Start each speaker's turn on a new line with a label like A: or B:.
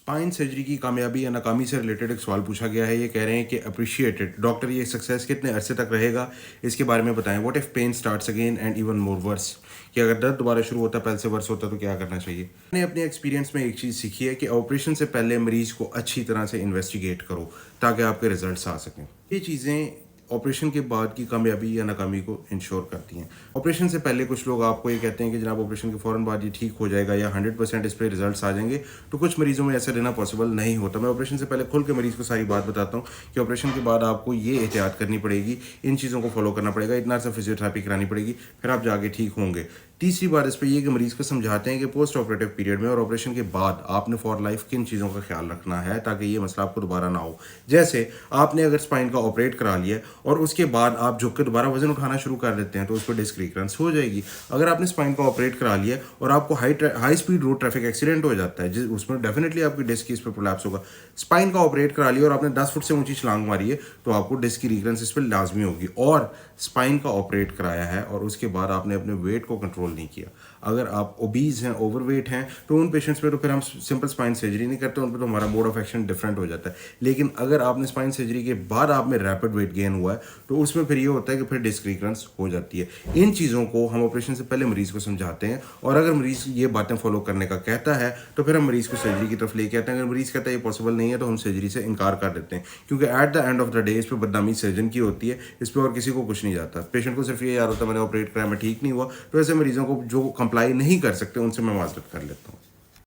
A: Spine surgery की कामयाबी या नाकामी से रिलेटेड एक सवाल पूछा गया है। ये कह रहे हैं कि अप्रिशिएटेड डॉक्टर, ये सक्सेस कितने अरसे तक रहेगा, इसके बारे में बताएं। What if pain starts again and even more worse, कि अगर दर्द दोबारा शुरू होता है, पहले से वर्स होता है, तो क्या करना चाहिए। मैंने अपने एक्सपीरियंस में एक चीज़ सीखी है कि ऑपरेशन से पहले मरीज को अच्छी तरह से इन्वेस्टिगेट करो ताकि आपके रिजल्ट्स आ सकें। ये चीज़ें ऑपरेशन के बाद की कामयाबी या नाकामी को इंश्योर करती हैं। ऑपरेशन से पहले कुछ लोग आपको ये कहते हैं कि जनाब ऑपरेशन के फ़ौरन बाद ये ठीक हो जाएगा या 100% इस पे रिजल्ट्स आ जाएंगे, तो कुछ मरीज़ों में ऐसा लेना पॉसिबल नहीं होता। मैं ऑपरेशन से पहले खुल के मरीज़ को सारी बात बताता हूँ कि ऑपरेशन के बाद आपको ये एहतियात करनी पड़ेगी, इन चीज़ों को फॉलो करना पड़ेगा, इतना सा फिजियोथेरेपी करानी पड़ेगी, फिर आप जाके ठीक होंगे। तीसरी बात इस पर यह कि मरीज़ को समझाते हैं कि पोस्ट ऑपरेटिव पीरियड में और ऑपरेशन के बाद आपने फॉर लाइफ किन चीज़ों का ख्याल रखना है ताकि ये मसला आपको दोबारा ना हो। जैसे आपने अगर स्पाइन का ऑपरेट करा लिया और उसके बाद आप झुक के दोबारा वजन उठाना शुरू कर देते हैं तो उस पर डिस्क रिकरेंस हो जाएगी। अगर आपने स्पाइन का ऑपरेट करा लिया और आपको high speed road traffic accident हो जाता है, जिस उसमें डेफिनेटली आपकी डिस्क की इस पर प्रोलैप्स होगा। स्पाइन का ऑपरेट करा लिया और आपने 10 फुट से ऊंची छलांग मारी है तो आपको डिस्क की रिकरेंस इस पर लाजमी होगी। और स्पाइन का ऑपरेट कराया है और उसके बाद आपने अपने वेट को कंट्रोल नहीं किया, अगर आप ओबीज हैं, ओवरवेट हैं, तो उन पेशेंट्स पे तो फिर हम सिंपल स्पाइन सर्जरी नहीं करते, उन पर तो हमारा मोड ऑफ एक्शन डिफरेंट हो जाता है। लेकिन अगर आपने स्पाइन सर्जरी के बाद आप में रैपिड वेट गेन हुआ है तो उसमें फिर ये होता है कि फिर डिस्क रिकरेंस हो जाती है। इन चीज़ों को हम ऑपरेशन से पहले मरीज़ को समझाते हैं और अगर मरीज़ ये बातें फॉलो करने का कहता है तो फिर हम मरीज़ को सर्जरी की तरफ लेके आते हैं। अगर मरीज़ कहता है ये पॉसिबल नहीं है तो हम सर्जरी से इनकार कर देते हैं, क्योंकि at the end of the day इस पर बदनामी सर्जन की होती है, इस पर और किसी को कुछ नहीं जाता। पेशेंट को सिर्फ ये याद होता है मैंने ऑपरेट कराया, मैं ठीक नहीं हुआ। तो ऐसे मरीजों को जो कंप्लाई नहीं कर सकते उनसे मैं माजरत कर लेता हूँ।